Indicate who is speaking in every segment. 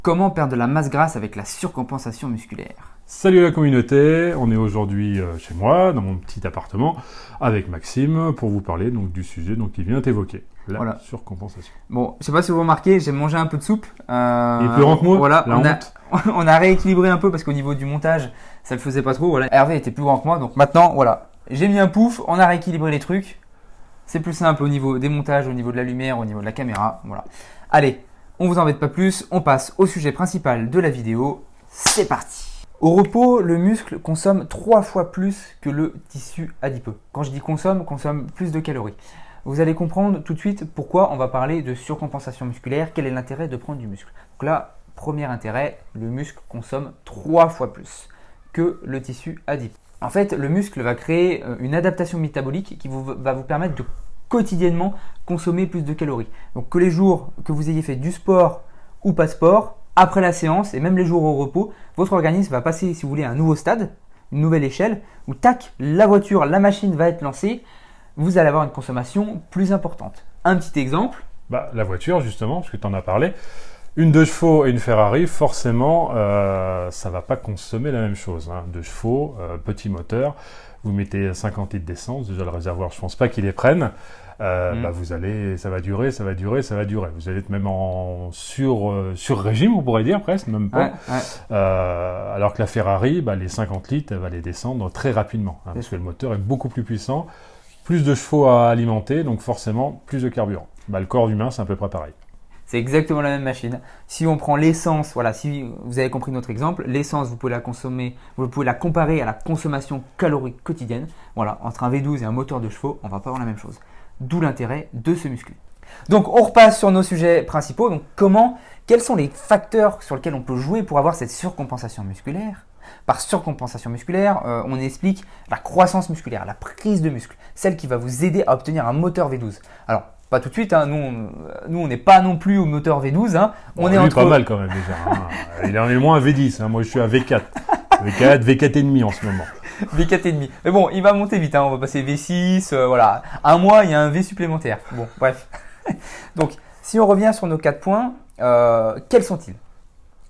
Speaker 1: Comment perdre de la masse grasse avec la surcompensation musculaire?
Speaker 2: Salut la communauté, on est aujourd'hui chez moi, dans mon petit appartement, avec Maxime, pour vous parler donc, du sujet qu'il vient d'évoquer, la surcompensation.
Speaker 1: Bon, je sais pas si vous remarquez, j'ai mangé un peu de soupe.
Speaker 2: Il est plus grand que moi,
Speaker 1: voilà,
Speaker 2: la honte.
Speaker 1: On a rééquilibré un peu parce qu'au niveau du montage, ça le faisait pas trop. Voilà. Hervé était plus grand que moi, donc maintenant, voilà, j'ai mis un pouf, on a rééquilibré les trucs. C'est plus simple au niveau des montages, au niveau de la lumière, au niveau de la caméra. Voilà. Allez, on vous embête pas plus, on passe au sujet principal de la vidéo. C'est parti! Au repos, le muscle consomme 3 fois plus que le tissu adipeux. Quand je dis consomme plus de calories. Vous allez comprendre tout de suite pourquoi on va parler de surcompensation musculaire, quel est l'intérêt de prendre du muscle. Donc là, premier intérêt, le muscle consomme 3 fois plus que le tissu adipeux. En fait, le muscle va créer une adaptation métabolique qui va vous permettre de quotidiennement consommer plus de calories. Donc que les jours que vous ayez fait du sport ou pas de sport, après la séance et même les jours au repos, votre organisme va passer, si vous voulez, à un nouveau stade, une nouvelle échelle, où tac, la voiture, la machine va être lancée, vous allez avoir une consommation plus importante. Un petit exemple.
Speaker 2: La voiture, justement, parce que tu en as parlé, une 2 chevaux et une Ferrari, forcément, ça ne va pas consommer la même chose. 2 chevaux, petit moteur, vous mettez 50 litres d'essence, déjà le réservoir, je ne pense pas qu'il les prenne. Vous allez, ça va durer. Vous allez être même en sur-régime, on pourrait dire presque, même pas. Alors que la Ferrari, les 50 litres, elle va les descendre très rapidement, parce que le moteur est beaucoup plus puissant, plus de chevaux à alimenter, donc forcément plus de carburant. Le corps humain, c'est à peu près pareil.
Speaker 1: C'est exactement la même machine. Si on prend l'essence, voilà, si vous avez compris notre exemple, l'essence, vous pouvez la comparer à la consommation calorique quotidienne. Voilà, entre un V12 et un moteur de chevaux, on ne va pas avoir la même chose. D'où l'intérêt de se muscler. Donc, on repasse sur nos sujets principaux. Donc, quels sont les facteurs sur lesquels on peut jouer pour avoir cette surcompensation musculaire? Par surcompensation musculaire, on explique la croissance musculaire, la prise de muscle, celle qui va vous aider à obtenir un moteur V12. Alors, pas tout de suite, nous on n'est pas non plus au moteur V12.
Speaker 2: On est entre... pas mal quand même déjà. Il en est moins un V10, moi je suis à V4. V4 et demi en ce moment.
Speaker 1: V4 et demi. Mais bon, il va monter vite, on va passer V6, voilà. Un mois, il y a un V supplémentaire. Bon, bref. Donc, si on revient sur nos 4 points, quels sont-ils?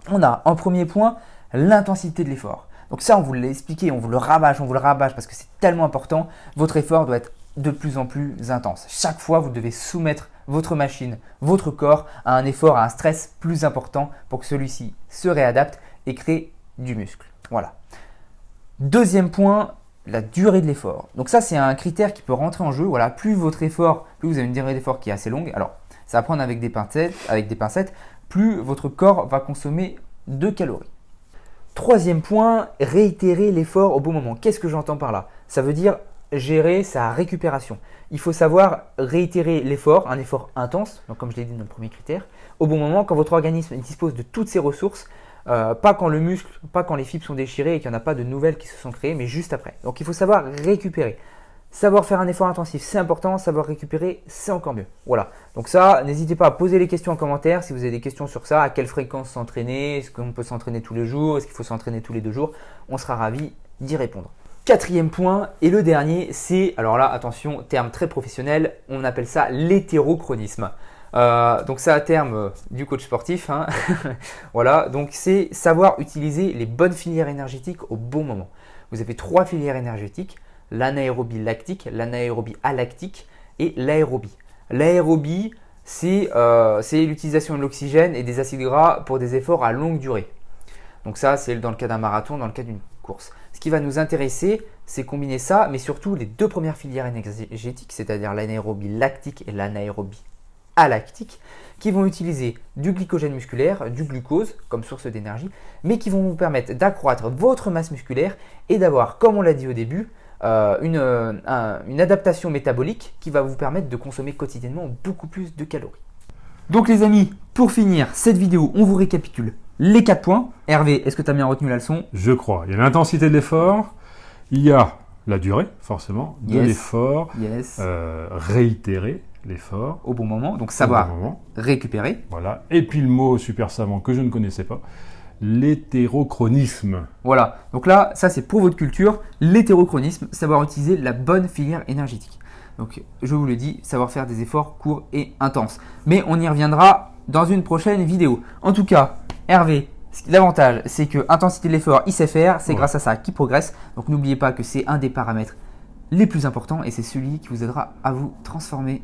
Speaker 1: On a en premier point l'intensité de l'effort. Donc ça, on vous l'a expliqué, on vous le rabâche parce que c'est tellement important. Votre effort doit être de plus en plus intense. Chaque fois, vous devez soumettre votre machine, votre corps à un effort, à un stress plus important pour que celui-ci se réadapte et crée du muscle. Voilà. Deuxième point, la durée de l'effort. Donc ça, c'est un critère qui peut rentrer en jeu. Voilà, plus votre effort, plus vous avez une durée d'effort qui est assez longue. Alors, ça va prendre avec des pincettes, plus votre corps va consommer de calories. Troisième point, réitérer l'effort au bon moment. Qu'est-ce que j'entends par là? Ça veut dire gérer sa récupération. Il faut savoir réitérer l'effort, un effort intense, donc comme je l'ai dit, notre premier critère, au bon moment quand votre organisme dispose de toutes ses ressources, pas quand le muscle, pas quand les fibres sont déchirées et qu'il n'y en a pas de nouvelles qui se sont créées, mais juste après. Donc il faut savoir récupérer. Savoir faire un effort intensif, c'est important. Savoir récupérer, c'est encore mieux. Voilà. Donc ça, n'hésitez pas à poser les questions en commentaire si vous avez des questions sur ça. À quelle fréquence s'entraîner? Est-ce qu'on peut s'entraîner tous les jours? Est-ce qu'il faut s'entraîner tous les 2 jours? On sera ravis d'y répondre. Quatrième point et le dernier, c'est, alors là, attention, terme très professionnel, on appelle ça l'hétérochronisme. Donc c'est un terme du coach sportif. Voilà, donc c'est savoir utiliser les bonnes filières énergétiques au bon moment. Vous avez 3 filières énergétiques, l'anaérobie lactique, l'anaérobie alactique et l'aérobie. L'aérobie, c'est l'utilisation de l'oxygène et des acides gras pour des efforts à longue durée. Donc ça, c'est dans le cas d'un marathon, dans le cas d'une course. Ce qui va nous intéresser, c'est combiner ça, mais surtout les 2 premières filières énergétiques, c'est-à-dire l'anaérobie lactique et l'anaérobie alactique, qui vont utiliser du glycogène musculaire, du glucose comme source d'énergie, mais qui vont vous permettre d'accroître votre masse musculaire et d'avoir, comme on l'a dit au début, une adaptation métabolique qui va vous permettre de consommer quotidiennement beaucoup plus de calories. Donc les amis, pour finir cette vidéo, on vous récapitule les 4 points. Hervé, est-ce que tu as bien retenu la leçon?
Speaker 2: Je crois. Il y a l'intensité de l'effort, il y a la durée, forcément, de l'effort, réitérer l'effort.
Speaker 1: Au bon moment, donc savoir récupérer.
Speaker 2: Voilà. Et puis le mot super savant que je ne connaissais pas, l'hétérochronisme.
Speaker 1: Voilà. Donc là, ça c'est pour votre culture. L'hétérochronisme, savoir utiliser la bonne filière énergétique. Donc je vous le dis, savoir faire des efforts courts et intenses. Mais on y reviendra dans une prochaine vidéo. En tout cas, Hervé, l'avantage, c'est que intensité de l'effort, il sait faire, c'est
Speaker 2: Ouais.
Speaker 1: grâce à ça qu'il progresse. Donc n'oubliez pas que c'est un des paramètres les plus importants et c'est celui qui vous aidera à vous transformer.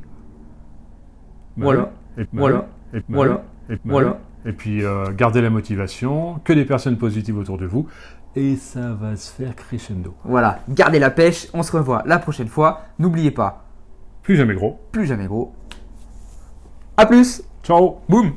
Speaker 1: Voilà.
Speaker 2: Et puis,
Speaker 1: Voilà.
Speaker 2: et puis,
Speaker 1: Voilà.
Speaker 2: et puis,
Speaker 1: Voilà.
Speaker 2: et puis gardez la motivation, que des personnes positives autour de vous, et ça va se faire crescendo.
Speaker 1: Voilà, gardez la pêche, on se revoit la prochaine fois. N'oubliez pas,
Speaker 2: Plus jamais gros.
Speaker 1: plus jamais gros. A plus,
Speaker 2: Ciao.
Speaker 1: boum.